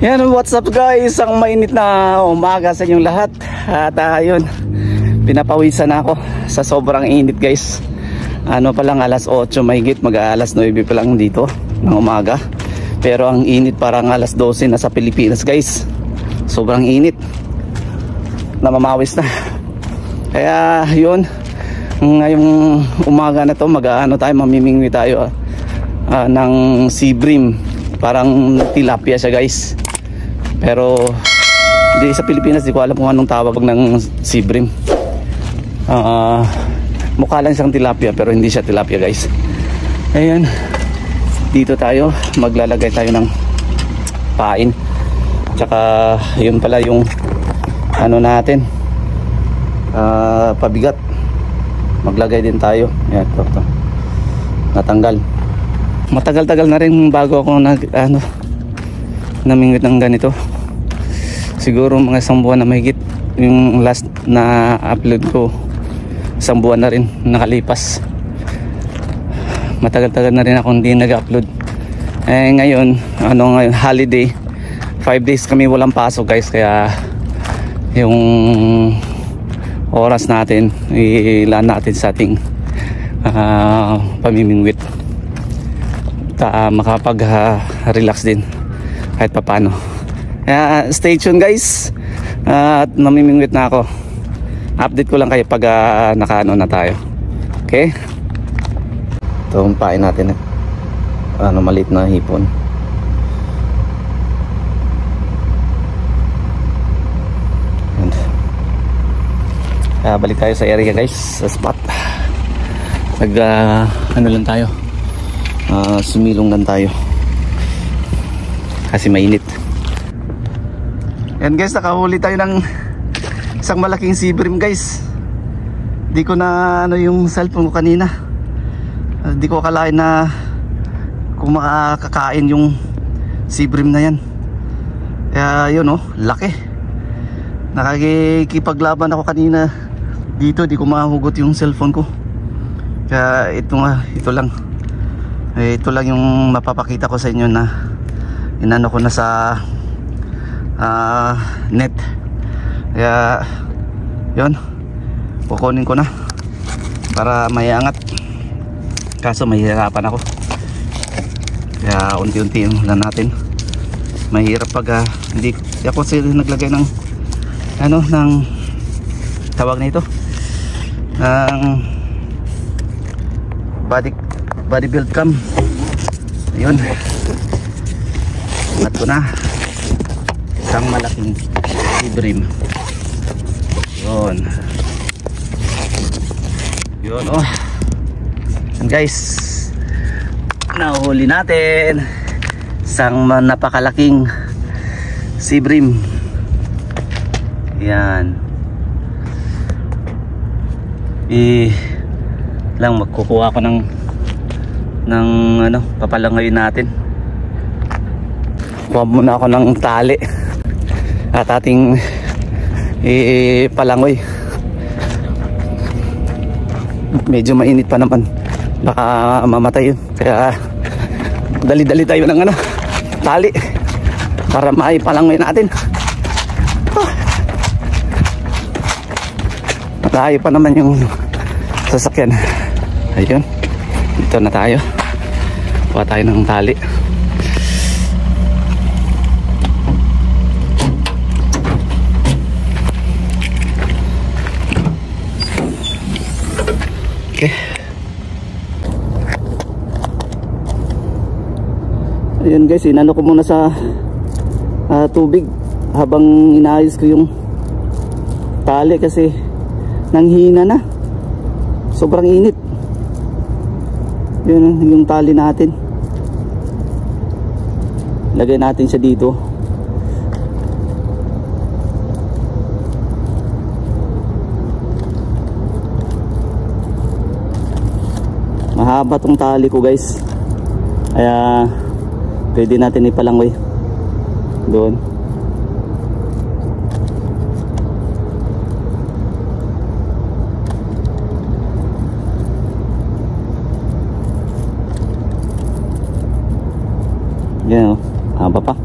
Yan, what's up guys? Ang mainit na umaga sa inyong lahat. At ayun, pinapawisan ako sa sobrang init guys. Ano pa lang, alas 8 mahigit, mag-alas 9 pa lang dito ng umaga. Pero ang init parang alas 12 na sa Pilipinas guys. Sobrang init, namamawis na. Kaya yun, ngayong umaga na to mamimingwi tayo ng sea bream. Parang tilapia siya guys. Pero di sa Pilipinas, di ko alam kung anong tawag ng sea bream. Mukha lang siyang tilapia pero hindi siya tilapia guys. Ayan, dito tayo maglalagay tayo ng pain. Tsaka yun pala yung ano natin, pabigat. Maglagay din tayo. Ayan, to. Natanggal. Matagal-tagal na rin bago ako namingwit ng ganito. Siguro mga 1 buwan na mahigit. Yung last na upload ko, 1 buwan na rin nakalipas. Matagal-tagal na rin ako hindi nag-upload. Ngayon, ngayon holiday, 5 days kami walang pasok guys. Kaya yung oras natin ilaan natin sa ating pamimingwit. Makapag-relax din kahit papano. Stay tuned guys. At mamimingwit na ako. Update ko lang kayo pag nakaano na tayo. Okay? Ito ang pain natin, maliit na hipon. Balik tayo sa area guys, sa spot. Ano lang tayo, sumilong lang tayo kasi mainit. Yan guys, nakahuli tayo ng isang malaking sea bream guys. Di ko na yung cellphone ko kanina. Di ko akalain na kung makakakain yung sea bream na yan. Kaya yun laki. Nakikipaglaban ako kanina dito, di ko mahugot yung cellphone ko. Kaya ito lang. Ito lang yung mapapakita ko sa inyo na inano ko na sa net. Kaya yun, kukunin ko na para may angat. Kaso mahihirapan ako. Kaya unti-unti lang natin. Mahirap pag hindi ako sila naglagay ng ng tawag na ito, ng body build cam. Ayun, angat ko na isang malaking sea bream. Yun and guys, nahuli natin isang napakalaking sea bream. Yan lang, magkukuha ko ng papalangoy natin. Kuha muna ako ng tali at ating palangoy. Medyo mainit pa naman, baka mamatay yun. Kaya dali-dali tayo ng tali para maipalangoy natin. Tayo pa naman yung sasakyan. Ayun, dito na tayo. Kuha tayo ng tali. Okay. Ayun guys, inano ko muna sa tubig habang inaayos ko yung tali kasi nanghina na, sobrang init. Yun yung tali natin, lagay natin siya dito. Mahaba tong tali ko guys, kaya pwede natin ipalangoy doon. Yan haba pa.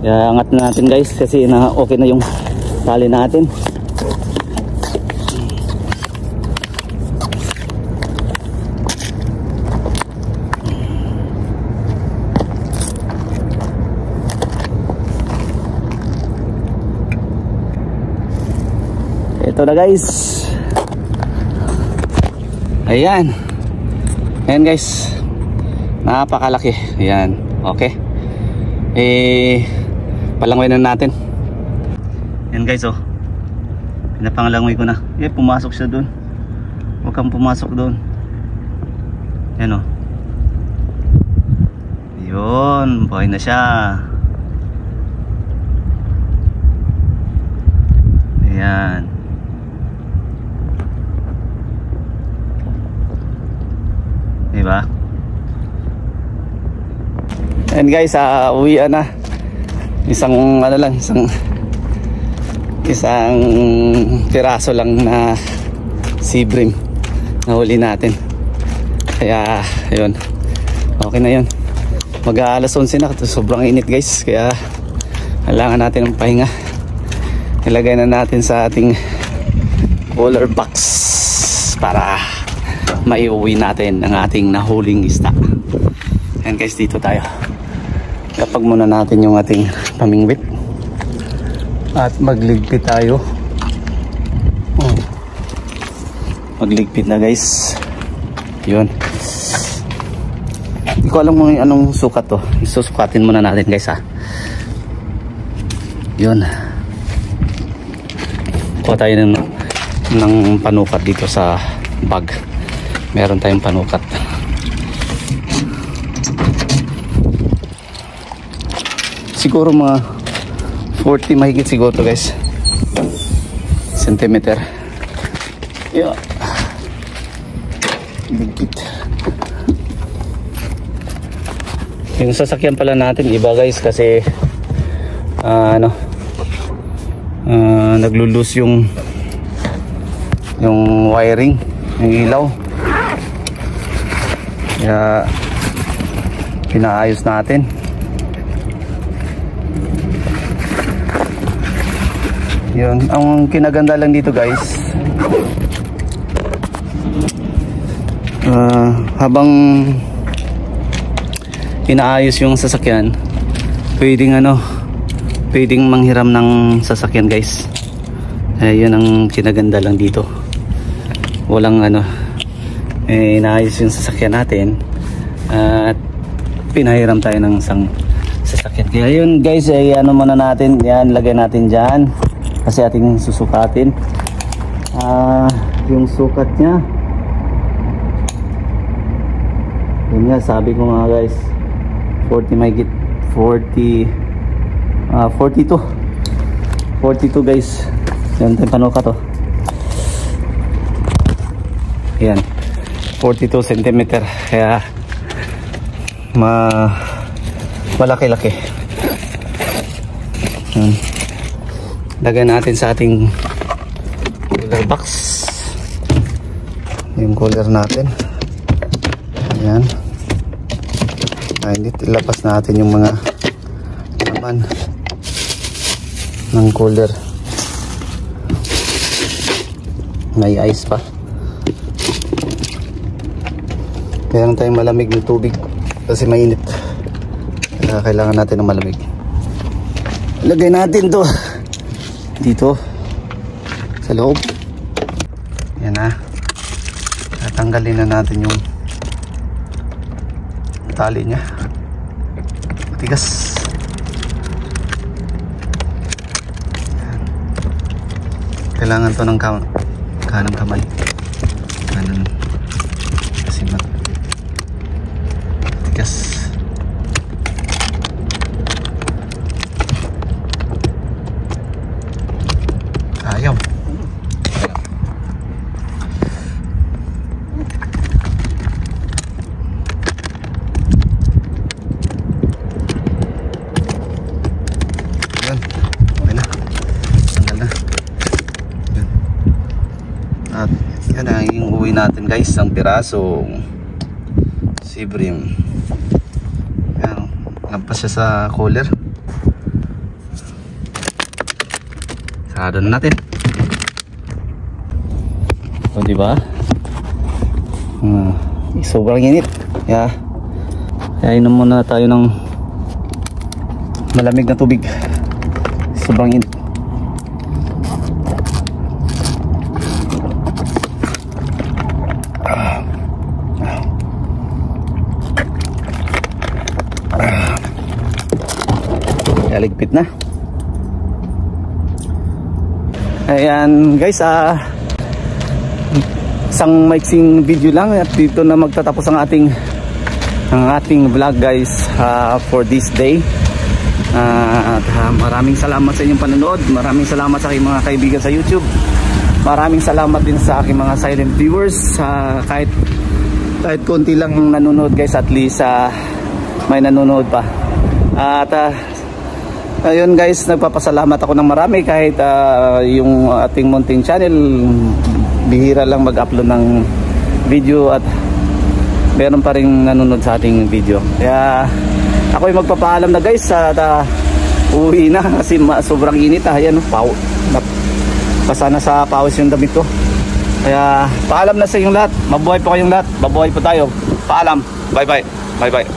Kaya angat na natin guys kasi okay na yung tali natin. Ito na guys. Ayan. Ayan guys. Napakalaki. Ayan. Okay. Palangway na natin. Ayan guys oh. Pinapangalangway ko na. Pumasok siya dun. Huwag kang pumasok dun. Ayan oh. Yun. Buhay na siya. Ayan. Diba? And guys, uwian na. Isang ano lang, isang piraso lang na sea bream na huli natin. Kaya ayun. Okay na 'yun. Mag-aalas 11 na, sobrang init guys. Kaya kailangan natin ng pahinga. Ilagay na natin sa ating cooler box para maiuwi natin ang ating nahuling isda. Ayan guys, dito tayo. Kapag muna natin yung ating pamingwit at magligpit tayo. Magligpit na guys. Yun. Hindi ko alam kung anong sukat to. Susukatin muna natin guys ha. Yun. Kuha tayo ng panukat dito sa bag. Meron tayong panukat. Siguro mga 40 mahigit siguro to guys. Centimeter. Yeah. Bigit. Yung sasakyan pala natin iba guys kasi naglulus yung wiring, yung ilaw. Kaya pinaayos natin. Yun, ang kinaganda lang dito guys, habang inaayos yung sasakyan, pwedeng manghiram ng sasakyan guys. Yun ang kinaganda lang dito. Walang inaayos yung sasakyan natin at pinahiram tayo ng isang sasakyan. Kaya yun guys, muna natin yan, lagay natin dyan kasi ating susukatin. Yung sukat nya, yun nga, sabi ko nga guys, 40 mahigit 42 guys. Yan tayo panukat to. Yan 42 cm. Kaya malaki-laki. Lagay natin sa ating cooler box yung cooler natin. Ayan. Ilabas natin yung mga laman ng cooler. May ice pa. Meron tayong malamig na tubig kasi mainit. Kaya kailangan natin ng malamig. Lagay natin to dito sa loob. Yan na. Tatanggalin na natin yung tali nya. Matigas. Kailangan to ng kanang kamay. Kanan. Kasi matigas. Ayaw. Yan. Okay na. Tanggal na. Yan. At yan na yung uwi natin guys. Ang pirasong sea bream. Yan. Lampas siya sa cooler. Sarado na natin. O, diba? Sobrang init. Kaya inom muna tayo ng malamig na tubig. Sobrang init. Ligpit na. Ayan guys, isang maiksing video lang at dito na magtatapos ang ating vlog guys, for this day. At maraming salamat sa inyong panonood. Maraming salamat sa aking mga kaibigan sa YouTube. Maraming salamat din sa aking mga silent viewers. Kahit konti lang nanonood guys, at least may nanonood pa. At ayun guys, nagpapasalamat ako ng marami kahit yung ating munting channel bihira lang mag-upload ng video at meron pa rin nanonood sa ating video. Kaya ako'y magpapaalam na guys at uwi na kasi sobrang init. Ayan, basa na sa pawis yung damit ko. Kaya paalam na sa inyong lahat. Mabuhay po kayong lahat. Mabuhay po tayo. Paalam. Bye bye. Bye bye.